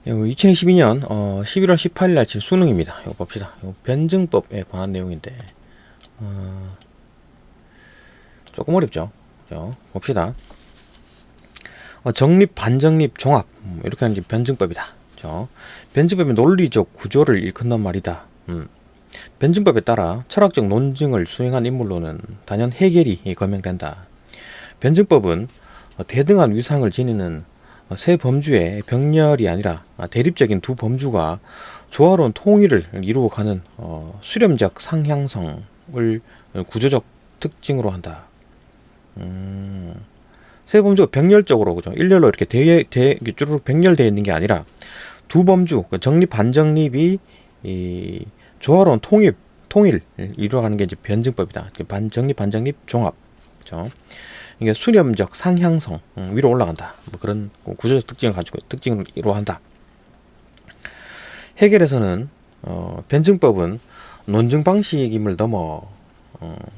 2022년 11월 18일 날 칠 수능입니다. 이거 봅시다. 이거 변증법에 관한 내용인데 조금 어렵죠. 그죠? 봅시다. 정립, 반정립, 종합 이렇게 하는 게 변증법이다. 그죠? 변증법의 논리적 구조를 일컫는 말이다. 변증법에 따라 철학적 논증을 수행한 인물로는 단연 해겔이 거명된다. 변증법은 대등한 위상을 지니는 세 범주의 병렬이 아니라 대립적인 두 범주가 조화로운 통일을 이루어가는 수렴적 상향성을 구조적 특징으로 한다. 세 범주가 병렬적으로, 그죠? 일렬로 이렇게 쭈르륵 병렬되어 있는 게 아니라 두 범주, 정립, 반정립이 조화로운 통일을 이루어가는 게 이제 변증법이다. 정립, 반정립, 종합. 그죠? 이게 수렴적 상향성, 위로 올라간다. 뭐 그런 구조적 특징을 가지고 특징을 이루어한다. 해겔에서는 변증법은 논증 방식임을 넘어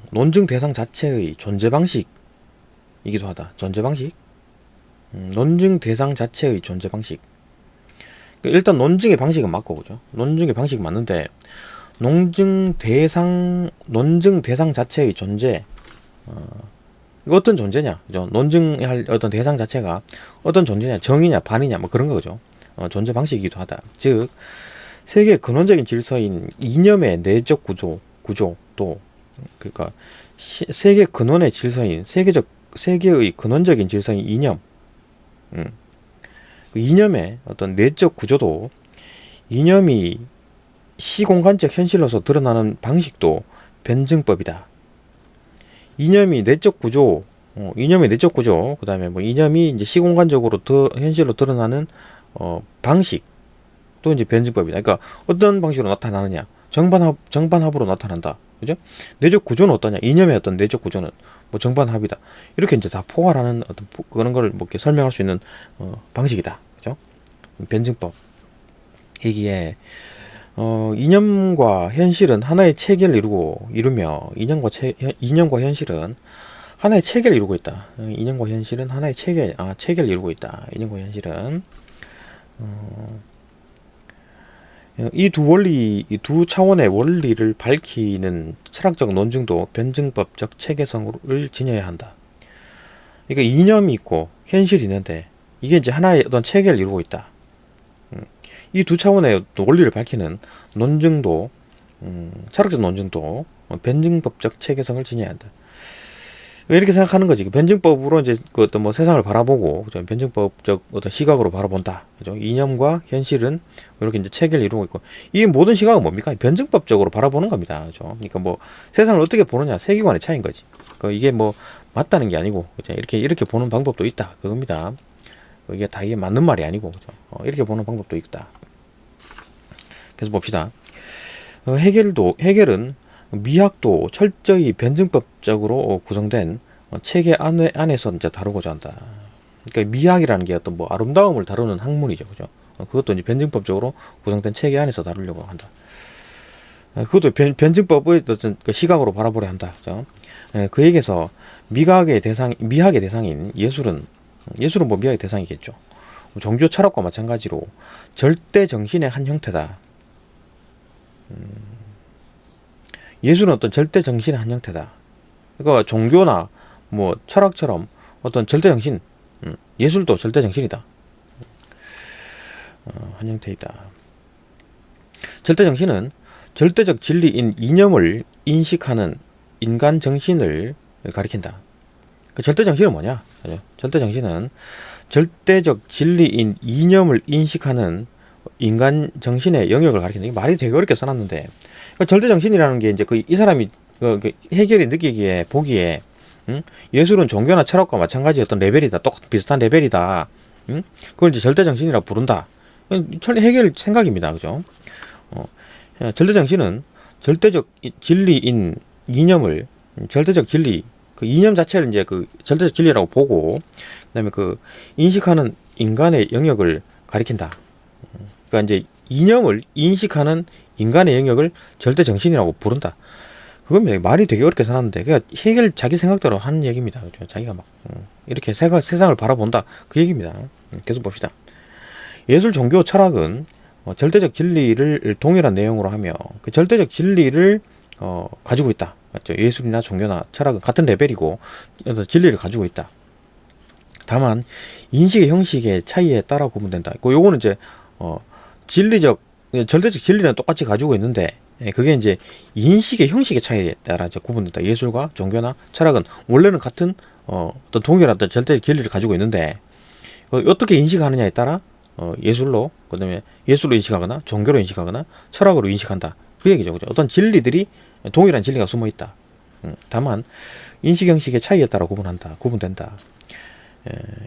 논증 대상 자체의 존재 방식이기도 하다. 존재 방식? 논증 대상 자체의 존재 방식. 일단 논증의 방식은 맞고, 그죠? 논증의 방식은 맞는데 논증 대상 자체의 존재, 이거 어떤 존재냐, 그죠? 논증할 어떤 대상 자체가 어떤 존재냐, 정이냐, 반이냐, 뭐 그런 거죠. 존재 방식이기도 하다. 즉, 세계의 근원적인 질서인 이념의 내적 구조도, 그러니까 세계 근원의 질서인 세계의 근원적인 질서인 이념, 그 이념의 어떤 내적 구조도, 이념이 시공간적 현실로서 드러나는 방식도 변증법이다. 이념의 내적 구조, 그 다음에 뭐 이념이 이제 시공간적으로 현실로 드러나는 방식, 또 이제 변증법이다. 그러니까 어떤 방식으로 나타나느냐, 정반합으로 나타난다. 그죠? 내적 구조는 어떠냐, 이념의 어떤 내적 구조는 뭐 정반합이다. 이렇게 이제 다 포괄하는 어떤 그런 걸 뭐 이렇게 설명할 수 있는 방식이다. 그죠? 변증법. 여기에 이념과 현실은 하나의 체계를 이루며 이념과 현실은 하나의 체계를 이루고 있다. 이념과 현실은 하나의 체계를 이루고 있다. 이념과 현실은 이 두 차원의 원리를 밝히는 철학적 논증도 변증법적 체계성을 지녀야 한다. 그러니까 이념이 있고 현실이 있는데 이게 이제 하나의 어떤 체계를 이루고 있다. 이 두 차원의 원리를 밝히는 논증도, 철학적 논증도 변증법적 체계성을 지녀야 한다. 이렇게 생각하는 거지. 변증법으로 이제 그 어떤 뭐 세상을 바라보고, 그죠? 변증법적 어떤 시각으로 바라본다. 그죠? 이념과 현실은 이렇게 이제 체계를 이루고 있고, 이 모든 시각은 뭡니까? 변증법적으로 바라보는 겁니다. 그죠? 그러니까 뭐 세상을 어떻게 보느냐, 세계관의 차이인 거지. 그러니까 이게 뭐 맞다는 게 아니고, 그죠? 이렇게 보는 방법도 있다. 그겁니다. 이게 다 이게 맞는 말이 아니고, 그죠? 이렇게 보는 방법도 있다. 그래서 봅시다. 해겔은 미학도 철저히 변증법적으로 구성된 체계 안에서 이제 다루고자 한다. 그러니까 미학이라는 게 어떤 뭐 아름다움을 다루는 학문이죠, 그죠? 그것도 이제 변증법적으로 구성된 체계 안에서 다루려고 한다. 그것도 변증법의 어떤 시각으로 바라보려 한다, 그죠? 그에게서 미학의 대상인 예술은 뭐 미학의 대상이겠죠. 종교 철학과 마찬가지로 절대 정신의 한 형태다. 예술은 어떤 절대 정신의 한 형태다. 그러니까 종교나 뭐 철학처럼 어떤 절대 정신, 예술도 절대 정신이다. 한 형태이다. 절대 정신은 절대적 진리인 이념을 인식하는 인간 정신을 가리킨다. 그 절대 정신은 뭐냐? 절대 정신은 절대적 진리인 이념을 인식하는 인간 정신의 영역을 가리킨다. 이게 말이 되게 어렵게 써놨는데, 그러니까 절대 정신이라는 게 이제 이 사람이 해결이 느끼기에 보기에, 예술은 종교나 철학과 마찬가지 어떤 레벨이다, 비슷한 레벨이다. 그걸 이제 절대 정신이라고 부른다. 해결 생각입니다, 그죠? 절대 정신은 절대적 진리인 이념을, 절대적 진리, 그 이념 자체를 이제 그 절대적 진리라고 보고, 그다음에 그 인식하는 인간의 영역을 가리킨다. 그러니까 이제 이념을 인식하는 인간의 영역을 절대 정신이라고 부른다. 그건 말이 되게 어렵게 써놨는데, 그러니까 해결 자기 생각대로 하는 얘기입니다. 그렇죠? 자기가 막 이렇게 세상을 바라본다, 그 얘기입니다. 계속 봅시다. 예술, 종교, 철학은 절대적 진리를 동일한 내용으로 하며 그 절대적 진리를 가지고 있다. 맞죠? 예술이나 종교나 철학은 같은 레벨이고 진리를 가지고 있다. 다만 인식의 형식의 차이에 따라 구분된다. 요거는 이제 진리적 절대적 진리는 똑같이 가지고 있는데 그게 이제 인식의 형식의 차이에 따라 이제 구분된다. 예술과 종교나 철학은 원래는 같은 어떤 동일한 어떤 절대적 진리를 가지고 있는데 어떻게 인식하느냐에 따라 예술로 그다음에 예술로 인식하거나 종교로 인식하거나 철학으로 인식한다. 그 얘기죠. 그죠? 어떤 진리들이 동일한 진리가 숨어 있다. 다만 인식 형식의 차이에 따라 구분된다.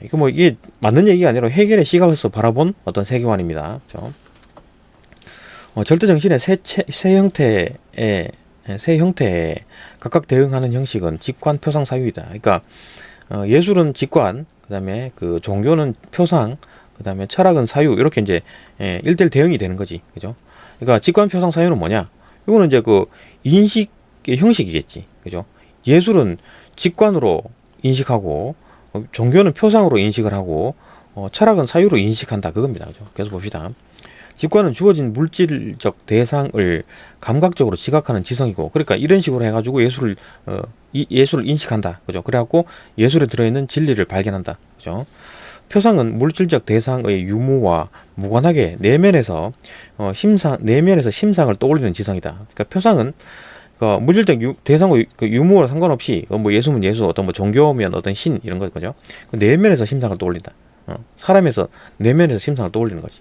이거 뭐 이게 맞는 얘기가 아니라 해겔의 시각에서 바라본 어떤 세계관입니다. 그렇죠? 절대 정신의 세 형태에 각각 대응하는 형식은 직관, 표상, 사유이다. 그러니까 예술은 직관, 그다음에 그 종교는 표상, 그다음에 철학은 사유 이렇게 이제 1대1 대응이 되는 거지, 그죠? 그러니까 직관, 표상, 사유는 뭐냐? 이거는 이제 그 인식의 형식이겠지, 그죠? 예술은 직관으로 인식하고 종교는 표상으로 인식을 하고 철학은 사유로 인식한다 그겁니다, 그죠? 계속 봅시다. 직관은 주어진 물질적 대상을 감각적으로 지각하는 지성이고, 그러니까 이런 식으로 해가지고 예술을 인식한다, 그죠? 그래갖고 예술에 들어있는 진리를 발견한다, 그죠? 표상은 물질적 대상의 유무와 무관하게 내면에서 심상을 떠올리는 지성이다. 그러니까 표상은 물질적 대상과 유무와 상관없이 뭐 예수면 예수, 어떤 뭐 종교면 어떤 신 이런 거죠. 내면에서 심상을 떠올린다. 사람에서 내면에서 심상을 떠올리는 거지.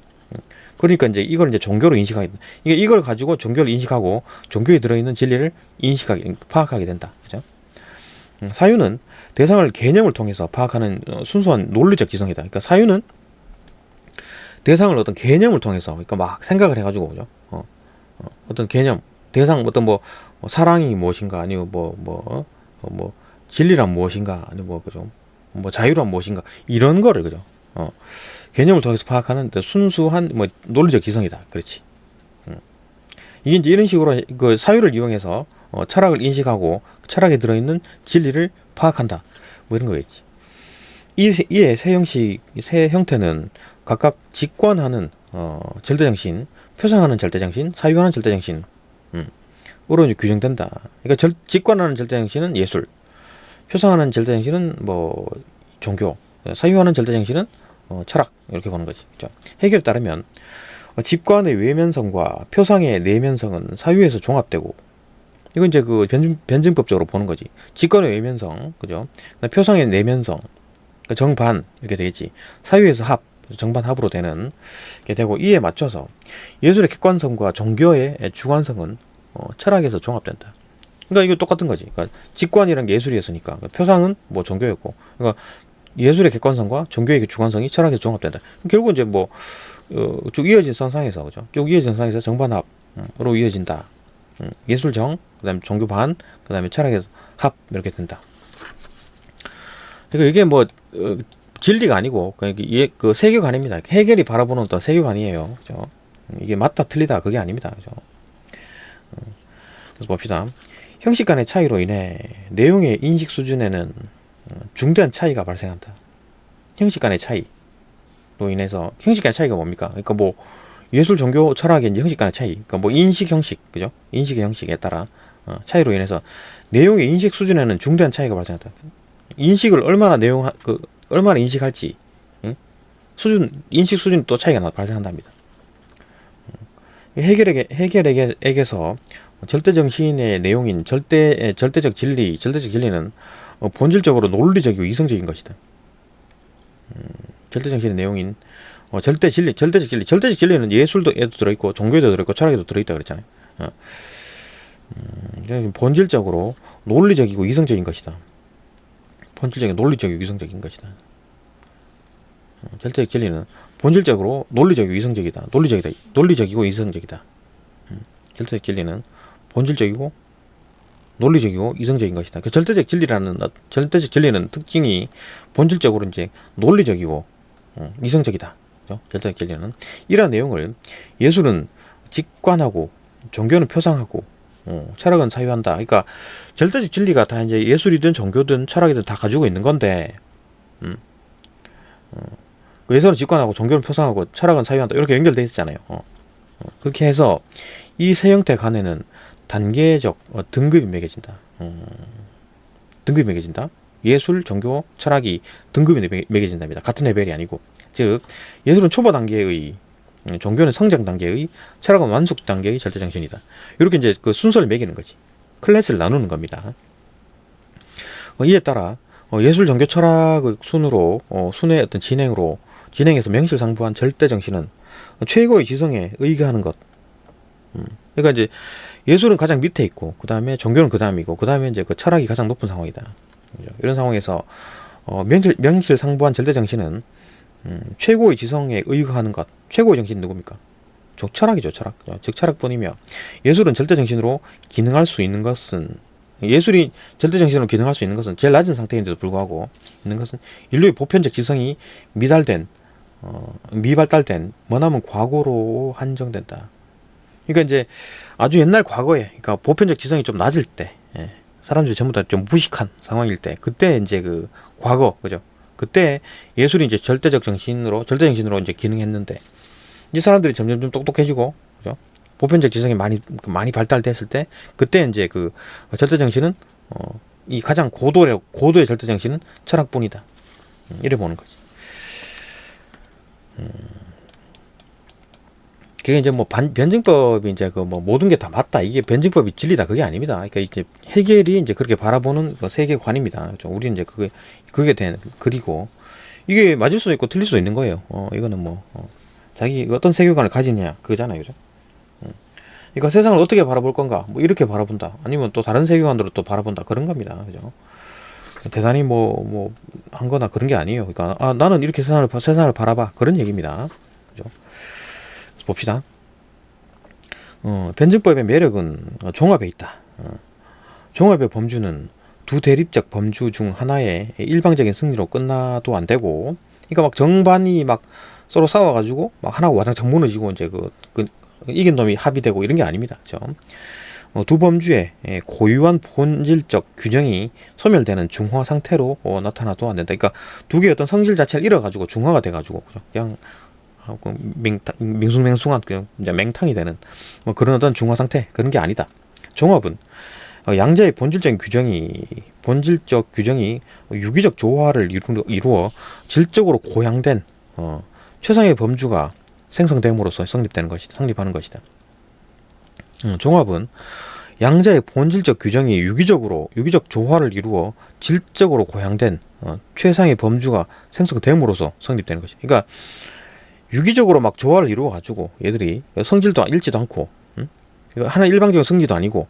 그러니까 이제 이걸 이제 종교로 인식하게 된다. 이걸 가지고 종교를 인식하고 종교에 들어있는 진리를 파악하게 된다. 그죠? 사유는 대상을 개념을 통해서 파악하는 순수한 논리적 지성이다. 그러니까 사유는 대상을 어떤 개념을 통해서, 그러니까 막 생각을 해가지고, 그죠? 어떤 개념, 대상, 어떤 뭐 사랑이 무엇인가, 아니면 뭐 진리란 무엇인가, 아니면 그죠? 뭐 자유란 무엇인가, 이런 거를, 그죠? 개념을 통해서 파악하는 순수한 뭐 논리적 지성이다. 그렇지. 이게 이제 이런 식으로 그 사유를 이용해서 철학을 인식하고 철학에 들어있는 진리를 파악한다. 뭐 이런 거겠지. 이의 세 형태는 각각 직관하는 절대정신, 표상하는 절대정신, 사유하는 절대정신, 으로 이제 규정된다. 그러니까 직관하는 절대정신은 예술, 표상하는 절대정신은 뭐 종교, 사유하는 절대정신은 철학, 이렇게 보는 거지. 그렇죠? 해결에 따르면 직관의 외면성과 표상의 내면성은 사유에서 종합되고, 이건 이제 그 변증법적으로 보는 거지. 직관의 외면성, 그죠? 표상의 내면성, 정반 이렇게 되겠지. 사유에서 합, 정반 합으로 되는 게 되고, 이에 맞춰서 예술의 객관성과 종교의 주관성은 철학에서 종합된다. 그러니까 이거 똑같은 거지. 그러니까 직관이란 게 예술이었으니까, 그러니까 표상은 뭐 종교였고, 그러니까 예술의 객관성과 종교의 주관성이 철학에서 종합된다. 결국 이제 뭐 쭉 이어진 선상에서, 그죠? 쭉 이어진 선상에서 정반합으로 이어진다. 예술 정, 그다음에 종교 반, 그다음에 철학에서 합 이렇게 된다. 그러니까 이게 뭐 진리가 아니고 그 세계관입니다. 해겔이 바라보는 어떤 세계관이에요. 그죠? 이게 맞다 틀리다 그게 아닙니다. 그죠? 그래서 봅시다. 형식 간의 차이로 인해 내용의 인식 수준에는 중대한 차이가 발생한다. 형식 간의 차이로 인해서, 형식 간의 차이가 뭡니까? 그러니까 뭐 예술, 종교, 철학의 이제 형식 간의 차이, 그러니까 뭐 인식 형식, 그죠? 인식의 형식에 따라 차이로 인해서 내용의 인식 수준에는 중대한 차이가 발생한다. 인식을 얼마나 인식할지, 인식 수준 또 차이가 발생한답니다. 해결에게서 절대정신의 내용인 절대적 진리는 본질적으로 논리적이고 이성적인 것이다. 절대정신의 내용인 절대적 진리는 예술도 들어있고 종교에도 들어있고 철학에도 들어있다 그랬잖아요. 본질적으로 논리적이고 이성적인 것이다. 본질적인 논리적이고 이성적인 것이다. 절대적 진리는 본질적으로 논리적이고 이성적이다. 논리적이고 이성적이다. 절대적 진리는 본질적이고 논리적이고 이성적인 것이다. 그 절대적 진리는 특징이 본질적으로 이제 논리적이고 이성적이다. 그렇죠? 절대적 진리는 이러한 내용을 예술은 직관하고 종교는 표상하고 철학은 사유한다. 그러니까 절대적 진리가 다 이제 예술이든 종교든 철학이든 다 가지고 있는 건데, 예술은 직관하고 종교는 표상하고 철학은 사유한다 이렇게 연결되어 있잖아요. 그렇게 해서 이 세 형태 간에는 단계적 등급이 매겨진다. 등급이 매겨진다. 예술, 종교, 철학이 등급이 매겨진답니다. 같은 레벨이 아니고, 즉 예술은 초보 단계의, 종교는 성장 단계의, 철학은 완숙 단계의 절대정신이다. 이렇게 이제 그 순서를 매기는 거지. 클래스를 나누는 겁니다. 이에 따라 예술, 종교, 철학의 순으로 순의 어떤 진행해서 명실상부한 절대정신은 최고의 지성에 의거하는 것. 그러니까 이제 예술은 가장 밑에 있고, 그 다음에 종교는 그 다음이고, 그 다음에 이제 그 철학이 가장 높은 상황이다. 이런 상황에서 명실상부한 절대정신은 최고의 지성에 의거하는 것. 최고의 정신이 누굽니까? 철학이죠, 철학. 즉 철학뿐이며, 예술은 절대정신으로 기능할 수 있는 것은, 예술이 절대정신으로 기능할 수 있는 것은 제일 낮은 상태인데도 불구하고 있는 것은 인류의 보편적 지성이 미발달된 머나먼 과거로 한정된다. 그러니까 이제 아주 옛날 과거에, 그러니까 보편적 지성이 좀 낮을 때, 사람들이 전부 다 좀 무식한 상황일 때, 그때 이제 그 과거, 그죠? 그때 예술이 이제 절대정신으로 이제 기능했는데, 이제 사람들이 점점 좀 똑똑해지고, 그죠? 보편적 지성이 많이 발달됐을 때, 그때 이제 그 절대정신은 이 가장 고도의 절대정신은 철학뿐이다. 이래 보는 거지. 그게 이제 뭐 변증법이 이제 그 뭐 모든 게 다 맞다, 이게 변증법이 진리다, 그게 아닙니다. 그러니까 이제 해겔이 이제 그렇게 바라보는 그 세계관입니다. 그렇죠? 우리는 이제 그게 된 글이고, 이게 맞을 수도 있고 틀릴 수도 있는 거예요. 이거는 뭐 자기 어떤 세계관을 가지냐 그거잖아요, 그죠? 그러니까 세상을 어떻게 바라볼 건가, 뭐 이렇게 바라본다, 아니면 또 다른 세계관으로 또 바라본다, 그런 겁니다, 그죠? 대단히 뭐 한거나 그런 게 아니에요. 그러니까 나는 이렇게 세상을 바라봐, 그런 얘기입니다, 그죠? 봅시다. 변증법의 매력은 종합에 있다. 종합의 범주는 두 대립적 범주 중 하나의 일방적인 승리로 끝나도 안 되고, 그러니까 막 정반이 막 서로 싸워가지고 막 하나가 와장창 무너지고 이제 그 이긴 놈이 합의되고 이런 게 아닙니다. 그렇죠? 두 범주의 고유한 본질적 균형이 소멸되는 중화 상태로 나타나도 안 된다. 그러니까 두 개의 어떤 성질 자체를 잃어가지고 중화가 돼가지고, 그죠? 그냥 밍숭맹숭한 그냥 이제 맹탕이 되는 뭐 그런 어떤 중화 상태, 그런 게 아니다. 종합은 양자의 본질적 규정이 유기적 조화를 이루어 질적으로 고양된 최상의 범주가 생성됨으로써 성립하는 것이다. 종합은 양자의 본질적 규정이 유기적 조화를 이루어 질적으로 고양된 최상의 범주가 생성됨으로써 성립되는 것이다. 그러니까 유기적으로 막 조화를 이루어 가지고 얘들이 성질도 잃지도 않고, 하나 일방적인 성질도 아니고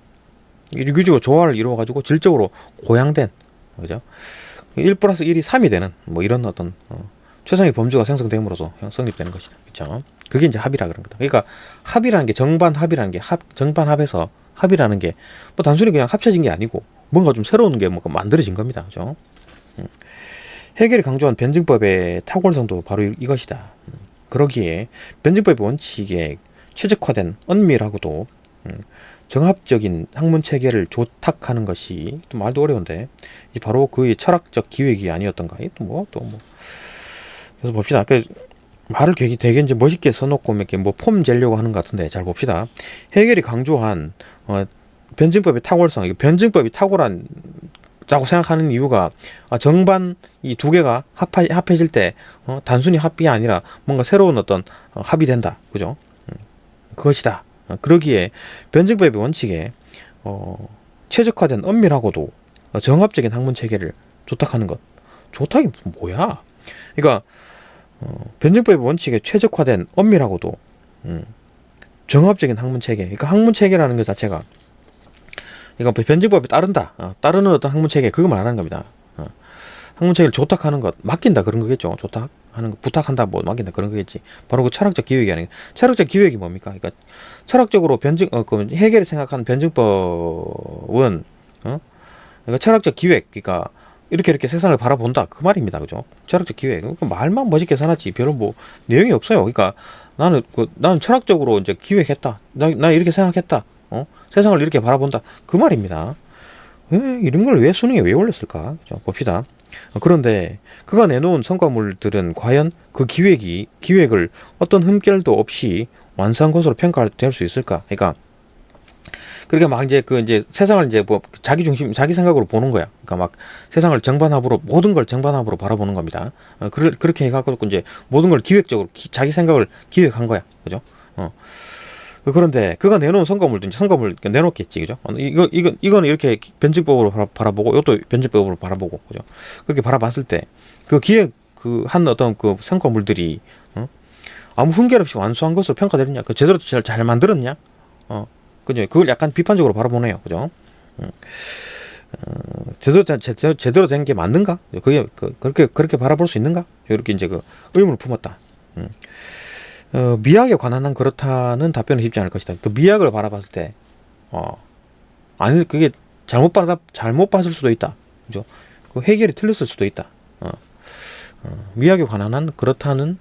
유기적으로 조화를 이루어 가지고 질적으로 고양된, 그죠? 1 플러스 1이 3이 되는 뭐 이런 어떤 최상의 범주가 생성됨으로써 성립되는 것이다. 그렇죠? 그게 이제 합이라 그런 거다. 그러니까 합이라는 게 정반합이라는 게 정반합에서 합이라는 게 뭐 단순히 그냥 합쳐진 게 아니고 뭔가 좀 새로운 게 뭔가 만들어진 겁니다. 그죠? 해겔이 강조한 변증법의 탁월성도 바로 이것이다. 그러기에 변증법의 원칙에 최적화된 엄밀하고도 정합적인 학문 체계를 조탁하는 것이, 또 말도 어려운데 바로 그의 철학적 기획이 아니었던가. 그래서 봅시다. 말을 되게 이제 멋있게 써놓고 이렇게 뭐 폼 재려고 하는 것 같은데, 잘 봅시다. 해겔이 강조한 변증법의 탁월성, 이게 변증법이 탁월한 라고 생각하는 이유가, 정반 이 두 개가 합해질 때 단순히 합이 아니라 뭔가 새로운 어떤 합이 된다, 그죠? 그것이다. 그러기에 변증법의 원칙에 최적화된 엄밀하고도 정합적인 학문 체계를 조탁하는 것. 조탁이 뭐야? 그러니까 변증법의 원칙에 최적화된 엄밀하고도 정합적인 학문 체계. 그러니까 학문 체계라는 것 자체가, 그러니까 변증법에 따르는 어떤 학문 체계, 그거 말하는 겁니다. 학문 체계를 조탁하는 것, 맡긴다, 그런 거겠죠. 조탁하는 거, 부탁한다, 뭐 맡긴다, 그런 거겠지. 바로 그 철학적 기획이 아니에요. 철학적 기획이 뭡니까? 그러니까 철학적으로 그 해겔이 생각하는 변증법은 그러니까 철학적 기획, 그러니까 이렇게 세상을 바라본다, 그 말입니다, 그죠? 철학적 기획, 말만 멋있게 써놨지 별로 뭐 내용이 없어요. 그러니까 나는 철학적으로 이제 기획했다, 나 이렇게 생각했다, 세상을 이렇게 바라본다, 그 말입니다. 이런 걸 왜 수능에 왜 올렸을까? 자, 봅시다. 그런데 그가 내놓은 성과물들은 과연 그 기획을 어떤 흠결도 없이 완수한 것으로 평가될 수 있을까? 그러니까 그렇게 막 이제 세상을 이제 뭐 자기 생각으로 보는 거야. 그러니까 막 세상을 정반합으로 모든 걸 정반합으로 바라보는 겁니다. 그렇게 해갖고 이제 모든 걸 기획적으로 자기 생각을 기획한 거야. 그죠? 그런데 그가 내놓은 성과물도 이제 성과물 내놓겠지, 그죠? 이거는 이렇게 변증법으로 바라보고, 이것도 변증법으로 바라보고, 그죠? 그렇게 바라봤을 때 그 기획 한 어떤 그 성과물들이 아무 흠결 없이 완수한 것으로 평가되느냐? 그 제대로 잘 만들었냐? 그죠? 그걸 약간 비판적으로 바라보네요, 그죠? 제대로 된 게 맞는가? 그게 그렇게 바라볼 수 있는가? 이렇게 이제 그 의문을 품었다. 미학에 관한 한 그렇다는 답변은 쉽지 않을 것이다. 그 미학을 바라봤을 때, 아니, 그게 잘못 봤을 수도 있다. 그죠? 그 해결이 틀렸을 수도 있다. 미학에 관한 한 그렇다는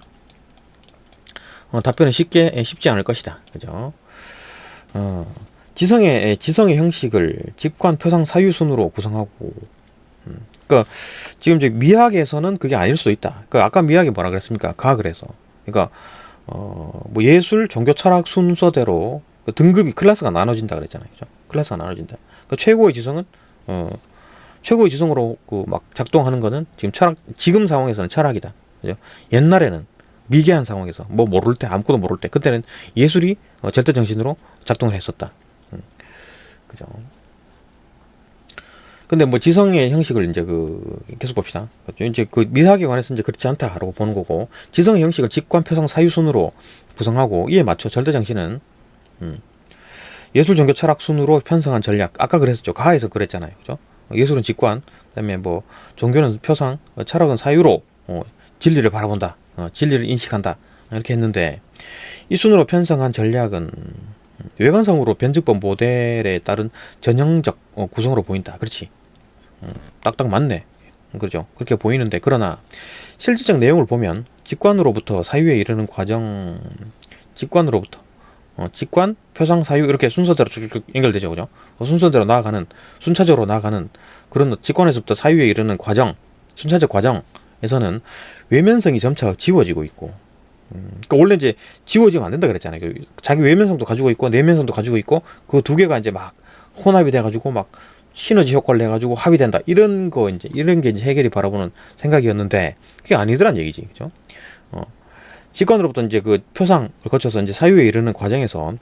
답변은 쉽지 않을 것이다. 그죠? 지성의 형식을 직관, 표상, 사유 순으로 구성하고, 그러니까 지금 이제 미학에서는 그게 아닐 수도 있다. 그러니까 아까 미학이 뭐라 그랬습니까? 과학을 해서. 그러니까 뭐 예술, 종교, 철학 순서대로 그 등급이 클래스가 나눠진다 그랬잖아요. 그죠? 클래스가 나눠진다. 그러니까 최고의 지성으로 그 막 작동하는 거는 지금 상황에서는 철학이다. 그죠? 옛날에는 미개한 상황에서 뭐 모를 때 아무것도 모를 때 그때는 예술이 절대 정신으로 작동을 했었다. 그죠? 근데 뭐 지성의 형식을 이제 계속 봅시다. 이제 그 미학에 관해서 이제 그렇지 않다라고 보는 거고, 지성의 형식을 직관, 표상, 사유 순으로 구성하고 이에 맞춰 절대 정신은 예술, 종교, 철학 순으로 편성한 전략. 아까 그랬었죠. 가에서 그랬잖아요. 그죠? 예술은 직관, 그다음에 뭐 종교는 표상, 철학은 사유로 진리를 바라본다. 진리를 인식한다. 이렇게 했는데 이 순으로 편성한 전략은 외관상으로 변증법 모델에 따른 전형적 구성으로 보인다. 그렇지. 딱딱 맞네. 그렇죠. 그렇게 보이는데, 그러나 실질적 내용을 보면 직관으로부터 사유에 이르는 과정, 직관, 표상, 사유 이렇게 순서대로 쭉쭉 연결되죠. 그죠? 순차적으로 나아가는 그런 직관에서부터 사유에 이르는 과정, 순차적 과정에서는 외면성이 점차 지워지고 있고, 그러니까 원래 이제 지워지면 안 된다 그랬잖아요. 자기 외면성도 가지고 있고 내면성도 가지고 있고 그 두 개가 이제 막 혼합이 돼가지고 막 시너지 효과를 내가지고 합의된다. 이런 게 이제 해결이 바라보는 생각이었는데 그게 아니더란 얘기지, 그죠? 직관으로부터 이제 그 표상을 거쳐서 이제 사유에 이르는 과정에서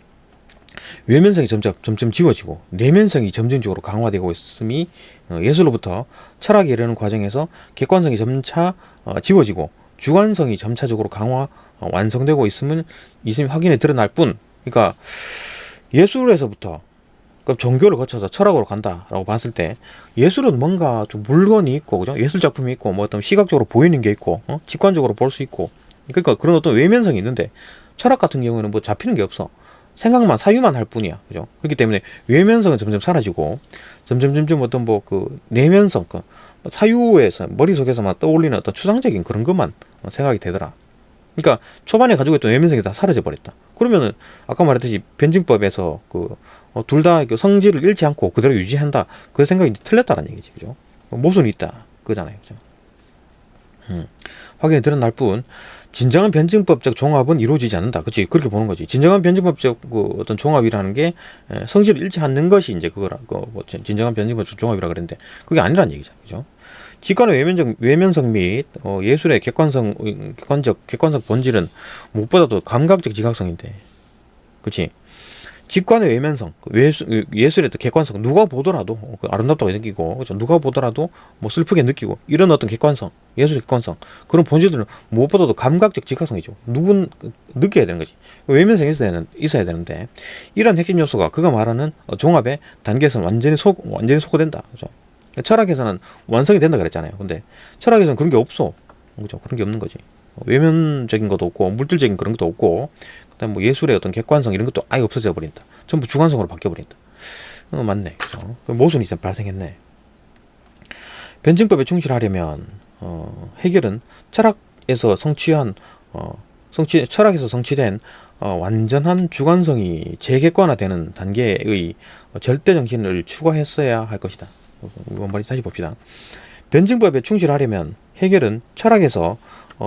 외면성이 점점 지워지고 내면성이 점진적으로 강화되고 있음이 예술로부터 철학에 이르는 과정에서 객관성이 점차 지워지고 주관성이 점차적으로 완성되고 있음이 확인에 드러날 뿐. 그러니까 예술에서부터 종교를 거쳐서 철학으로 간다라고 봤을 때 예술은 뭔가 좀 물건이 있고, 그죠? 예술 작품이 있고 뭐 어떤 시각적으로 보이는 게 있고 직관적으로 볼 수 있고, 그러니까 그런 어떤 외면성이 있는데 철학 같은 경우에는 뭐 잡히는 게 없어. 생각만 사유만 할 뿐이야. 그죠? 그렇기 때문에 외면성은 점점 사라지고 점점 어떤 뭐 그 내면성 사유에서 머릿속에서만 떠올리는 어떤 추상적인 그런 것만 생각이 되더라. 그러니까 초반에 가지고 있던 외면성이 다 사라져 버렸다. 그러면은 아까 말했듯이 변증법에서 둘 다 성질을 잃지 않고 그대로 유지한다. 그 생각이 틀렸다는 얘기지, 그죠? 모순이 있다, 그거잖아요, 그죠? 확인이 드러날 뿐 진정한 변증법적 종합은 이루어지지 않는다. 그렇지? 그렇게 보는 거지. 진정한 변증법적 어떤 종합이라는 게 성질을 잃지 않는 것이 이제 그거라. 진정한 변증법적 종합이라 그랬는데 그게 아니란 얘기죠, 그죠? 직관의 외면성 및 예술의 객관성 본질은 무엇보다도 감각적 지각성인데, 그렇지? 직관의 외면성, 예술의 객관성, 누가 보더라도 아름답다고 느끼고, 그렇죠? 누가 보더라도 뭐 슬프게 느끼고, 이런 어떤 객관성, 예술의 객관성, 그런 본질들은 무엇보다도 감각적 지각성이죠. 느껴야 되는 거지. 외면성이 있어야 되는데, 이런 핵심 요소가 그가 말하는 종합의 단계에서는 완전히 소거된다. 그죠? 철학에서는 완성이 된다 그랬잖아요. 근데 철학에서는 그런 게 없어. 그죠? 그런 게 없는 거지. 외면적인 것도 없고, 물질적인 그런 것도 없고, 그다음 뭐 예술의 어떤 객관성 이런 것도 아예 없어져 버린다. 전부 주관성으로 바뀌어 버린다. 맞네. 그죠? 모순이 발생했네. 변증법에 충실하려면 해결은 철학에서 성취된 완전한 주관성이 재객관화되는 단계의 절대 정신을 추구했어야 할 것이다. 뭔 말인지 다시 봅시다. 변증법에 충실하려면 해결은 철학에서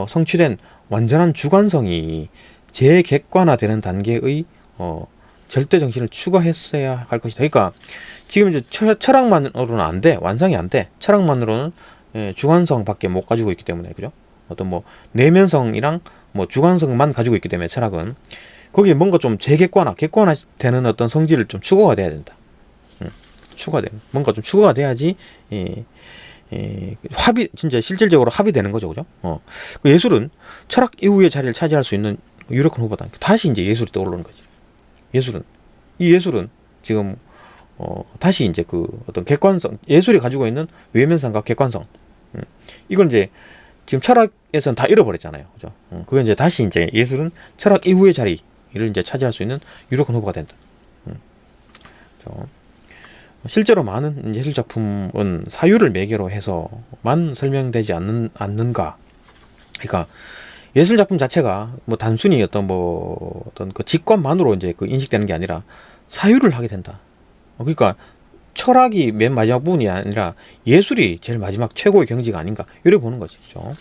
성취된 완전한 주관성이 재객관화되는 단계의 절대 정신을 추구했어야 할 것이다. 그러니까 지금 이제 철학만으로는 안 돼. 완성이 안 돼. 철학만으로는 주관성밖에 못 가지고 있기 때문에, 그죠? 어떤 뭐 내면성이랑 뭐 주관성만 가지고 있기 때문에 철학은 거기에 뭔가 좀 객관화되는 어떤 성질을 좀 추구가 돼야 된다. 뭔가 좀 추구가 돼야지 진짜 실질적으로 합의되는 거죠, 그죠? 그 예술은 철학 이후의 자리를 차지할 수 있는 유력한 후보다. 다시 이제 예술이 떠오르는 거지. 예술은 지금 다시 이제 그 어떤 객관성, 예술이 가지고 있는 외면성과 객관성, 이건 이제 지금 철학에서는 다 잃어버렸잖아요, 그죠? 그게 이제 다시 이제 예술은 철학 이후의 자리를 이제 차지할 수 있는 유력한 후보가 된다. 그렇죠? 실제로 많은 예술 작품은 사유를 매개로 해서만 설명되지 않는가. 그러니까 예술 작품 자체가 뭐 단순히 어떤 그 직관만으로 이제 그 인식되는 게 아니라 사유를 하게 된다. 그러니까 철학이 맨 마지막 부분이 아니라 예술이 제일 마지막 최고의 경지가 아닌가, 이래 보는 거지, 그죠?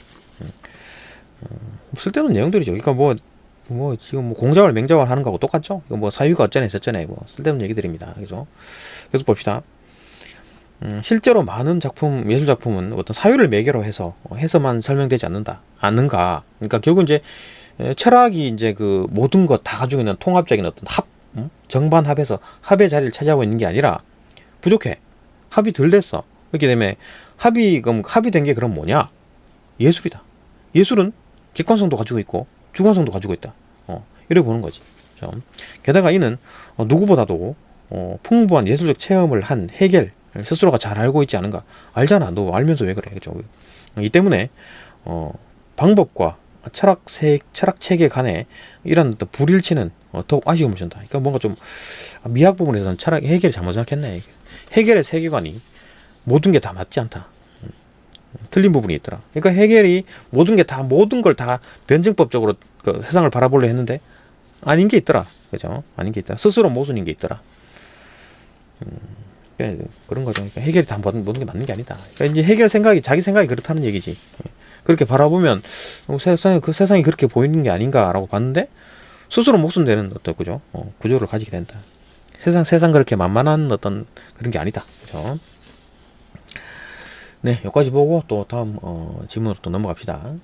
쓸데없는 내용들이죠. 그러니까 뭐 지금 뭐 공자월 맹자월 하는 거하고 똑같죠. 이거 뭐 사유가 어쩌네 저쩌네 뭐 쓸데없는 얘기들입니다. 그죠? 계속 봅시다. 실제로 많은 예술 작품은 어떤 사유를 매개로 해서만 설명되지 않는가. 그러니까 결국 이제 철학이 이제 그 모든 것 다 가지고 있는 통합적인 어떤 정반합에서 합의 자리를 차지하고 있는 게 아니라 부족해. 합이 덜 됐어. 그렇기 때문에 합의된 게 그럼 뭐냐? 예술이다. 예술은 객관성도 가지고 있고 주관성도 가지고 있다. 이렇게 보는 거지. 게다가 이는 누구보다도 풍부한 예술적 체험을 한 헤겔 스스로가 잘 알고 있지 않은가. 알잖아. 너 알면서 왜 그래. 그죠? 이 때문에 방법과 철학 체계 간에 이런 불일치는 더욱 아쉬움을 준다. 그러니까 뭔가 좀 미학 부분에서는 해결이 잘못 생각했네. 해결의 세계관이 모든 게 다 맞지 않다. 틀린 부분이 있더라. 그러니까 해결이 모든 걸 다 변증법적으로 그 세상을 바라보려 했는데 아닌 게 있더라. 그죠? 아닌 게 있더라. 스스로 모순인 게 있더라. 그런 거죠. 그러니까 해결이 다 모든 게 맞는 게 아니다. 그러니까 이제 자기 생각이 그렇다는 얘기지. 그렇게 바라보면 세상이 그렇게 보이는 게 아닌가라고 봤는데 스스로 모순되는 어떤 구조를 가지게 된다. 세상 그렇게 만만한 어떤 그런 게 아니다. 그죠? 네, 여기까지 보고 또 다음 질문으로 또 넘어갑시다.